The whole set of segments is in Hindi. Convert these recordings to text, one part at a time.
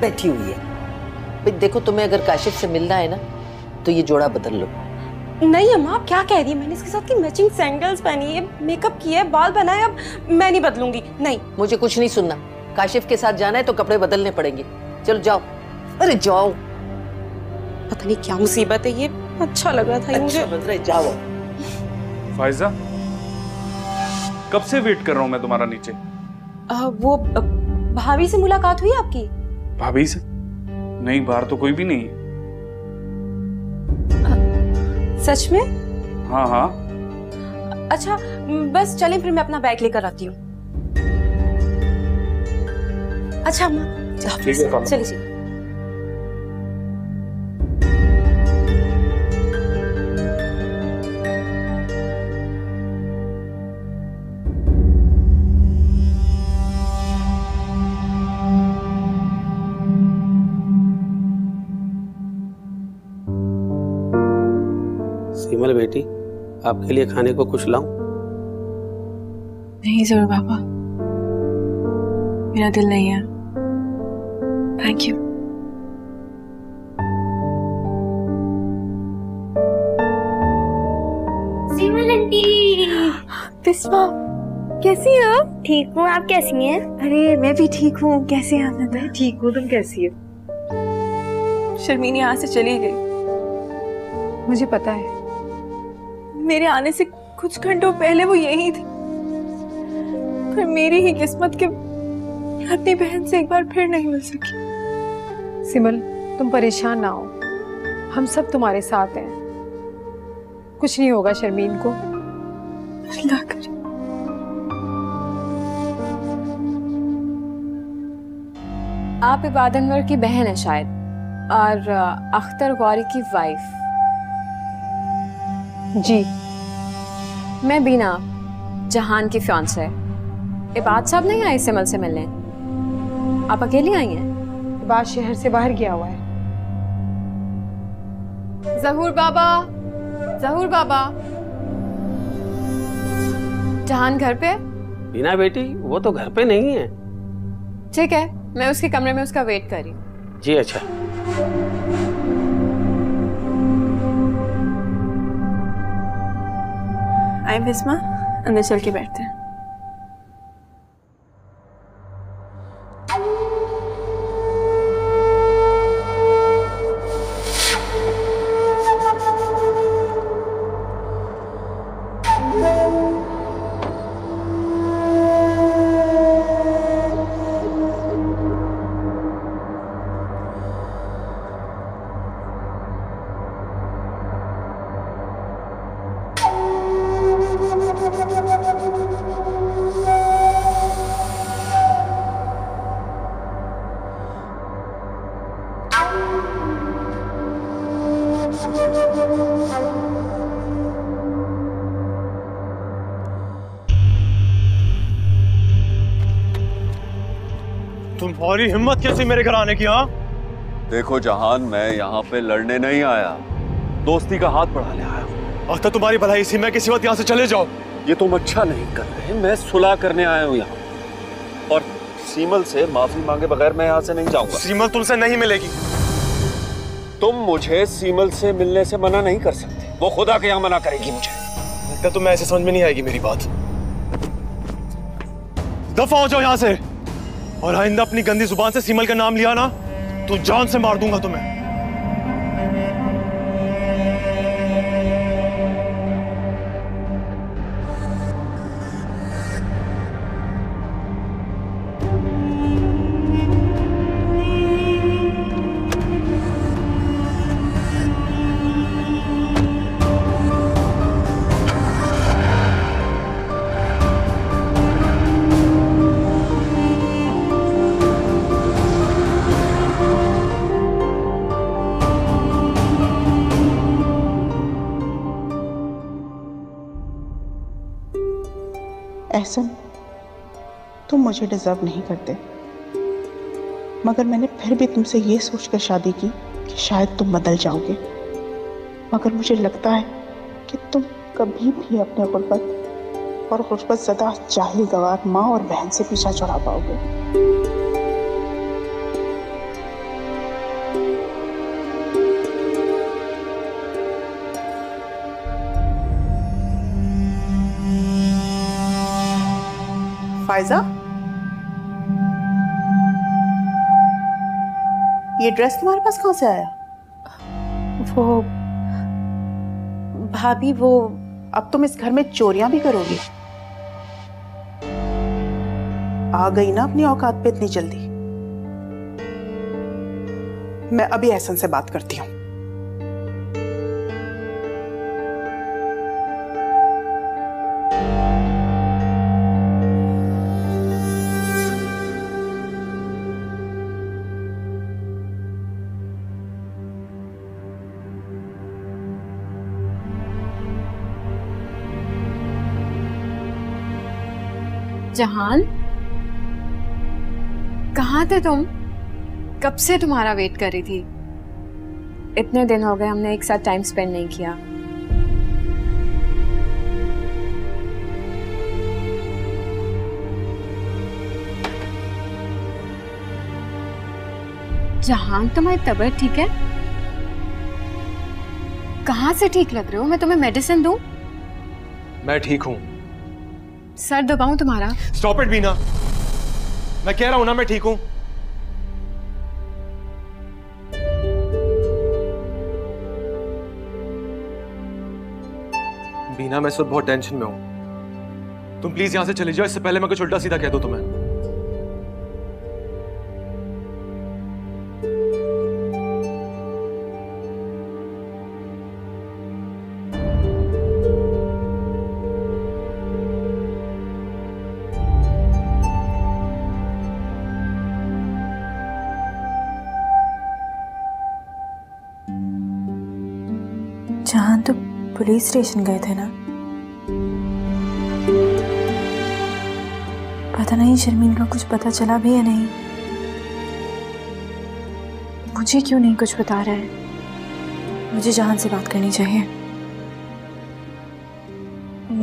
बैठी हुई है। भाई देखो, तुम्हें अगर काशिफ से मिलना है ना तो ये जोड़ा बदल लो। नहीं अम्मा, आप क्या कह रही है? मैंने इसके साथ की मैचिंग सैंडल्स पहनी है, मेकअप किया है, बाल बनाए, अब मैं नहीं बदलूंगी। नहीं, मुझे कुछ नहीं सुनना। काशिफ के साथ जाना है तो कपड़े बदलने पड़ेंगे। चलो जाओ। अरे जाओ। पता नहीं क्या मुसीबत है ये। अच्छा लग रहा था ये मुझे। बन रहे, जाओ। फाइजा, कब से वेट कर रहा हूं मैं तुम्हारा नीचे। वो भाभी से मुलाकात हुई आपकी? भाभी से? नहीं, बाहर तो कोई भी नहीं है। सच में? हाँ हाँ। अच्छा बस चलें, फिर मैं अपना बैग लेकर आती हूँ। अच्छा अम्मा, चलिए चलिए। सीमल बेटी, आपके लिए खाने को कुछ लाऊं? नहीं जरूर पापा, मेरा दिल नहीं है। Thank you. Seemal aunty. Bisma, कैसी हैं आप? ठीक हूँ, आप कैसी हैं? अरे मैं भी ठीक हूँ। कैसे हैं आप? मैं ठीक हूँ, तुम कैसी हो? शर्मीन यहाँ से चली गई। मुझे पता है। मेरे आने से कुछ घंटों पहले वो यही थी, पर मेरी ही किस्मत के अपनी बहन से एक बार फिर नहीं मिल सकी। सिमल, तुम परेशान ना हो, हम सब तुम्हारे साथ हैं। कुछ नहीं होगा शर्मीन को। अल्लाह करे। आप इबाद अनवर की बहन है शायद, और अख्तर गौरी की वाइफ। जी। मैं बीना, जहान की फियांसे। इबाद साहब नहीं आए सिमल से मिलने? आप अकेली आई हैं? इबाद शहर से बाहर गया हुआ है। जहूर बाबा, जहूर बाबा। जहान घर पे? बीना बेटी, वो तो घर पे नहीं है। ठीक है, मैं उसके कमरे में उसका वेट कर रही हूँ। जी अच्छा। आए बिस्मा, अंदर चल के बैठते हैं। तुम्हारी हिम्मत कैसी मेरे घर आने की? हाँ देखो जहान, मैं यहाँ पे लड़ने नहीं आया, दोस्ती का हाथ बढ़ाने आया हूँ। अब तो तुम्हारी भलाई इसी में, किसी वक्त यहाँ से चले जाओ। ये तुम अच्छा नहीं कर रहे, मैं सुलह करने आया हूँ यहाँ, और सीमल से माफी मांगे बगैर मैं यहाँ से नहीं जाऊंगा। सीमल तुमसे नहीं मिलेगी। तुम मुझे सीमल से मिलने से मना नहीं कर सकते, वो खुदा के यहाँ मना करेगी मुझे। लगता तुम्हें ऐसे समझ में नहीं आएगी मेरी बात। दफा हो जाओ यहाँ से, और आइंदा अपनी गंदी जुबान से सीमल का नाम लिया ना तो जान से मार दूंगा तुम्हें। एहसन, तुम मुझे डिजर्व नहीं करते, मगर मैंने फिर भी तुमसे ये सोचकर शादी की कि शायद तुम बदल जाओगे। मगर मुझे लगता है कि तुम कभी भी अपने गुर्बत और गुर्बत ज़दा जाहिल गवार माँ और बहन से पीछा छुड़ा पाओगे। फायजा, ये ड्रेस तुम्हारे पास कहाँ से आया? वो भाभी, वो अब तुम इस घर में चोरियां भी करोगी? आ गई ना अपनी औकात पे इतनी जल्दी? मैं अभी एहसन से बात करती हूँ। जहान, कहाँ थे तुम? कब से तुम्हारा वेट कर रही थी। इतने दिन हो गए हमने एक साथ टाइम स्पेंड नहीं किया। जहान, तुम्हारी तबीयत ठीक है? कहाँ से ठीक लग रहे हो? मैं तुम्हें मेडिसिन दूं? मैं ठीक हूँ। सर दबाऊं तुम्हारा? स्टॉप इट बीना, मैं कह रहा हूं ना मैं ठीक हूं। बीना, मैं इस वक्त बहुत टेंशन में हूं। तुम प्लीज यहां से चली जाओ, इससे पहले मैं कुछ उल्टा सीधा कह दूं तुम्हें। जहां तो पुलिस स्टेशन गए थे ना? पता नहीं शर्मीन को कुछ पता चला भी या नहीं। मुझे क्यों नहीं कुछ बता रहा है? मुझे जहान से बात करनी चाहिए।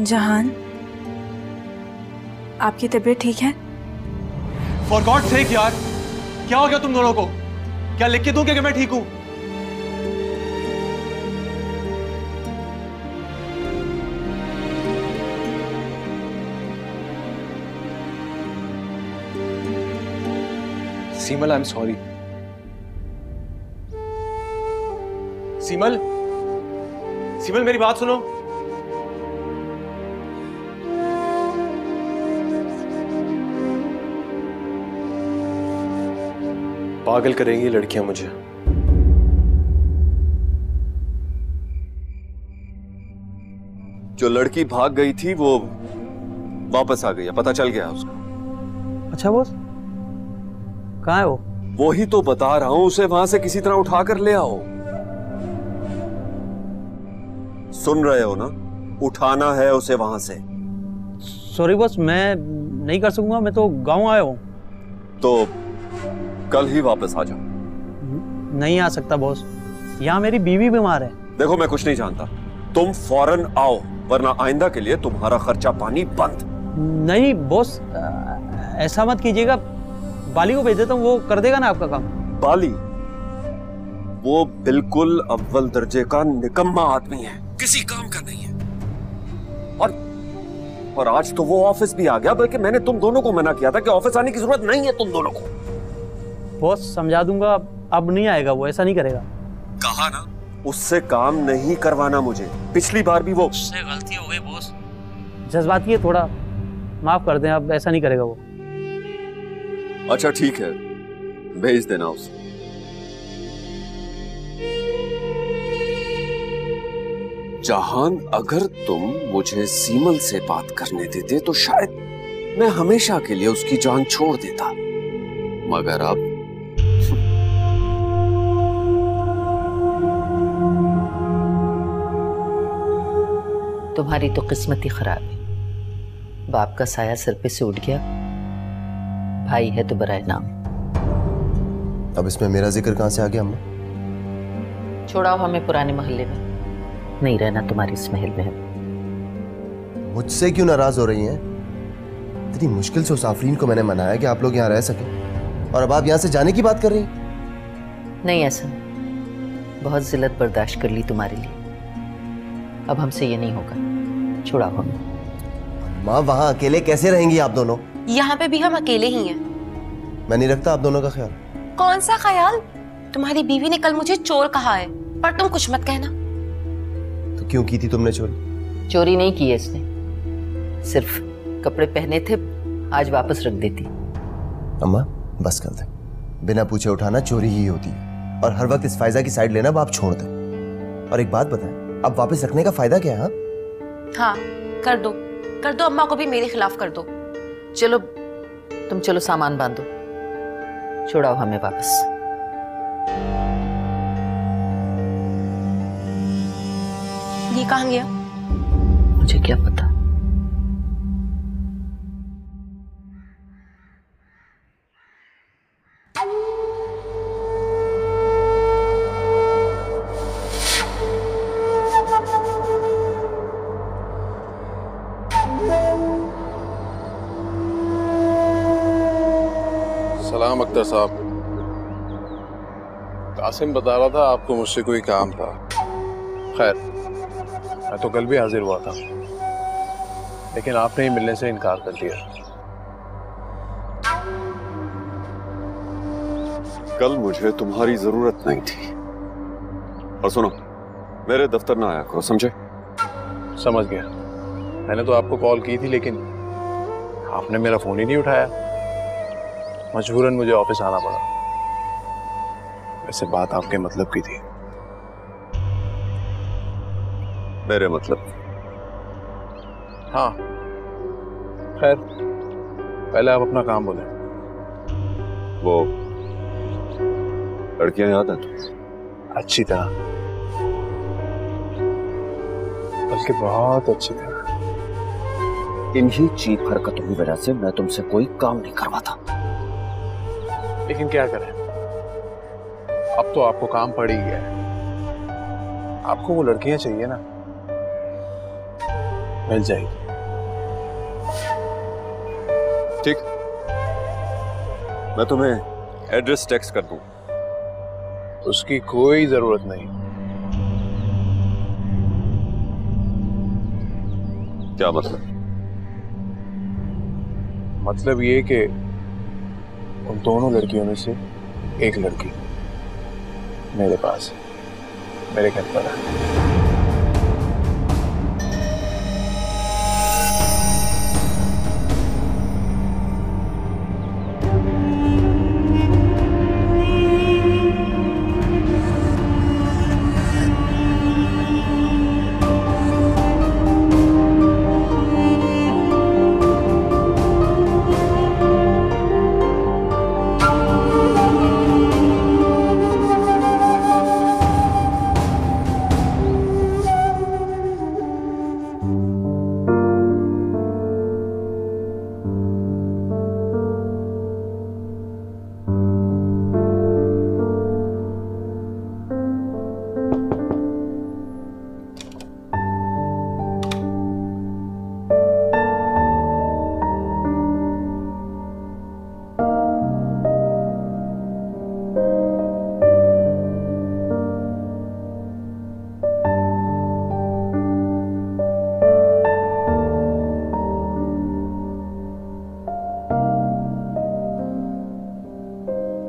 जहान, आपकी तबीयत ठीक है? फॉर गॉड सेक यार, क्या हो गया तुम दोनों को? क्या लिख के दूं कि मैं ठीक हूं? सीमल, आई एम सॉरी। सीमल, सीमल मेरी बात सुनो। पागल करेंगी लड़कियां मुझे। जो लड़की भाग गई थी वो वापस आ गई है, पता चल गया उसको। अच्छा बॉस, कहाँ है वो? वही तो बता रहा हूं, उसे वहां से किसी तरह उठा कर ले आओ। सुन रहे हो ना? उठाना है उसे वहां से। सॉरी बॉस, मैं नहीं कर सकूंगा, मैं तो गांव आया हूँ। तो कल ही वापस आ जाओ। नहीं आ सकता बॉस, यहाँ मेरी बीवी बीमार है। देखो, मैं कुछ नहीं जानता, तुम फौरन आओ वरना आइंदा के लिए तुम्हारा खर्चा पानी बंद। नहीं बॉस, ऐसा मत कीजिएगा। बाली को भेज देता हूँ, वो कर देगा ना आपका काम। बाली? वो बिल्कुल अव्वल दर्जे का निकम्मा आदमी है, किसी काम का नहीं है। और आज तो वो ऑफिस भी आ गया, बल्कि मैंने तुम दोनों को मना किया था कि ऑफिस आने की जरूरत नहीं है तुम दोनों को। बॉस समझा दूंगा, अब नहीं आएगा वो, ऐसा नहीं करेगा। कहा ना, उससे काम नहीं करवाना मुझे। पिछली बार भी वो उससे गलती हो गई बॉस, जज्बाती है थोड़ा, माफ कर दें, अब ऐसा नहीं करेगा वो। अच्छा ठीक है, भेज देना उसे। जहान, अगर तुम मुझे सीमल से बात करने देते तो शायद मैं हमेशा के लिए उसकी जान छोड़ देता, मगर अब तुम्हारी तो किस्मत ही खराब है। बाप का साया सिर पे से उठ गया, भाई है तो बराए नाम। अब इसमें मेरा जिक्र कहां से आ गया अम्मा? छोड़ाओ हमें पुराने मोहल्ले में, नहीं रहना तुम्हारे इस महल में। मुझसे क्यों नाराज हो रही हैं? इतनी मुश्किल से उस आफरीन को मैंने मनाया कि आप लोग यहाँ रह सकें, और अब आप यहाँ से जाने की बात कर रही हैं? नहीं, ऐसा बहुत जिल्लत बर्दाश्त कर ली तुम्हारे लिए, अब हमसे ये नहीं होगा। छुड़ाओ हमें। माँ, वहां अकेले कैसे रहेंगी आप दोनों? यहाँ पे भी हम अकेले ही हैं। मैं नहीं रखता आप दोनों का ख्याल। कौन सा ख्याल? तुम्हारी बीवी ने कल मुझे चोर कहा है, पर तुम कुछ मत कहना। तो क्यों की थी तुमने चोरी? चोरी नहीं की है इसने, सिर्फ कपड़े पहने थे, आज वापस रख देती। अम्मा बस कर दे, बिना पूछे उठाना चोरी ही होती है, और हर वक्त इस फायजा की साइड लेना आप छोड़ दें। और एक बात बताएं, अब वापस रखने का फायदा क्या है? हाँ कर दो, कर दो, अम्मा को भी मेरे खिलाफ कर दो। चलो तुम चलो, सामान बांधो, छोड़ाओ हमें वापस। ये कहाँ गया? मुझे क्या पता। सलाम अख्तर साहब, कासिम बता रहा था आपको मुझसे कोई काम था। खैर मैं तो कल भी हाजिर हुआ था, लेकिन आपने ही मिलने से इनकार कर दिया। कल मुझे तुम्हारी जरूरत नहीं थी। और सुनो, मेरे दफ्तर ना आया करो, समझे? समझ गया। मैंने तो आपको कॉल की थी, लेकिन आपने मेरा फोन ही नहीं उठाया। मजबूरन मुझे ऑफिस आना पड़ा। वैसे बात आपके मतलब की थी। मेरे मतलब? हाँ खैर, पहले आप अपना काम बोलें। वो लड़कियां याद है? अच्छी तरह, बल्कि बहुत अच्छी तरह। इन्हीं चीप हरकतों की वजह से मैं तुमसे कोई काम नहीं करवाता। लेकिन क्या करें, अब तो आपको काम पड़ ही गया है। आपको वो लड़कियां चाहिए ना, मिल जाएगी। ठीक, मैं तुम्हें एड्रेस टेक्स्ट कर दूं। उसकी कोई जरूरत नहीं। क्या मतलब? मतलब ये कि उन दोनों लड़कियों में से एक लड़की मेरे पास, मेरे घर पर है।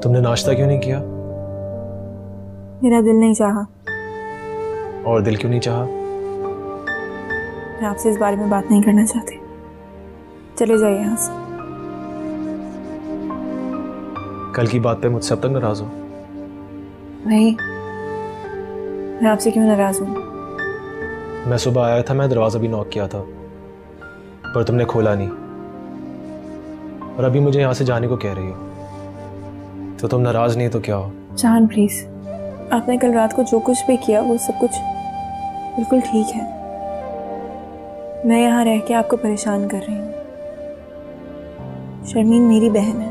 तुमने नाश्ता क्यों नहीं किया? मेरा दिल नहीं चाहा। और दिल क्यों नहीं चाहा? मैं आपसे इस बारे में बात नहीं करना चाहती। चले जाइए यहाँ से। कल की बात पे मुझसे अब तक नाराज हो? नहीं, मैं आपसे क्यों नाराज हूँ? मैं सुबह आया था, मैं दरवाजा भी नॉक किया था, पर तुमने खोला नहीं, और अभी मुझे यहाँ से जाने को कह रही हो, तो तुम नाराज नहीं तो क्या हो? जान प्लीज, आपने कल रात को जो कुछ भी किया वो सब कुछ बिल्कुल ठीक है। मैं यहाँ रह के आपको परेशान कर रही हूँ। शर्मीन मेरी बहन है,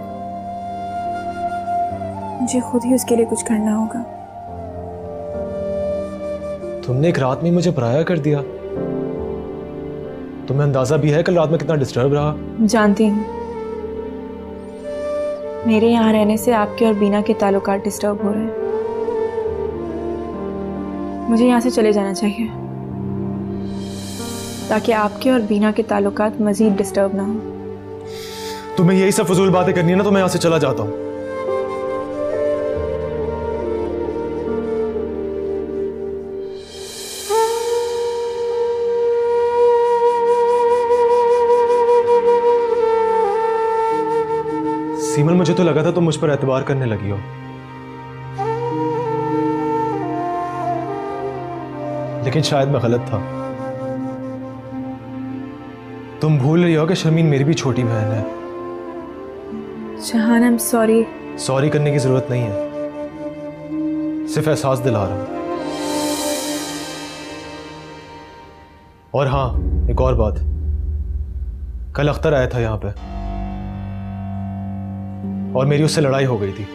मुझे खुद ही उसके लिए कुछ करना होगा। तुमने एक रात में मुझे पराया कर दिया। तुम्हें अंदाजा भी है कल रात में कितना डिस्टर्ब रहा? जानती हूँ, मेरे यहाँ रहने से आपके और बीना के ताल्लुकात डिस्टर्ब हो रहे हैं। मुझे यहाँ से चले जाना चाहिए ताकि आपके और बीना के ताल्लुकात मजीद डिस्टर्ब ना हो। तुम्हें यही सब फजूल बातें करनी है ना तो मैं यहां से चला जाता हूं। सीमल, मुझे तो लगा था तुम मुझ पर एतबार करने लगी हो, लेकिन शायद मैं गलत था। तुम भूल रही हो कि शर्मीन मेरी भी छोटी बहन है। जहान, आई एम सॉरी। सॉरी करने की जरूरत नहीं है, सिर्फ एहसास दिला रहा हूं। और हाँ, एक और बात, कल अख्तर आया था यहां पे और मेरी उससे लड़ाई हो गई थी,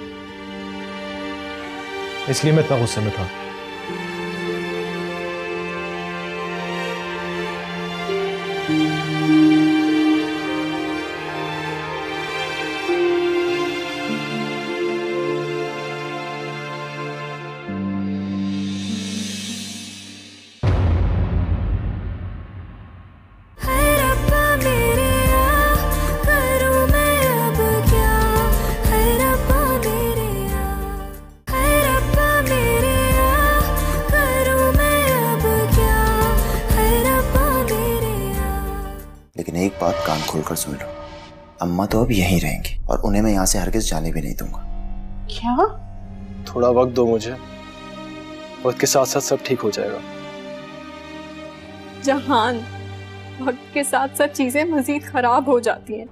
इसलिए मैं इतना गुस्से में था। लेकिन एक बात कान खोलकर सुन लो, अम्मा तो अब यहीं रहेंगी और उन्हें मैं यहाँ से हरगिज जाने भी नहीं दूंगा। क्या? थोड़ा वक्त दो मुझे, वक्त के साथ साथ सब ठीक हो जाएगा। जहान, वक्त के साथ साथ चीजें मजीद खराब हो जाती हैं।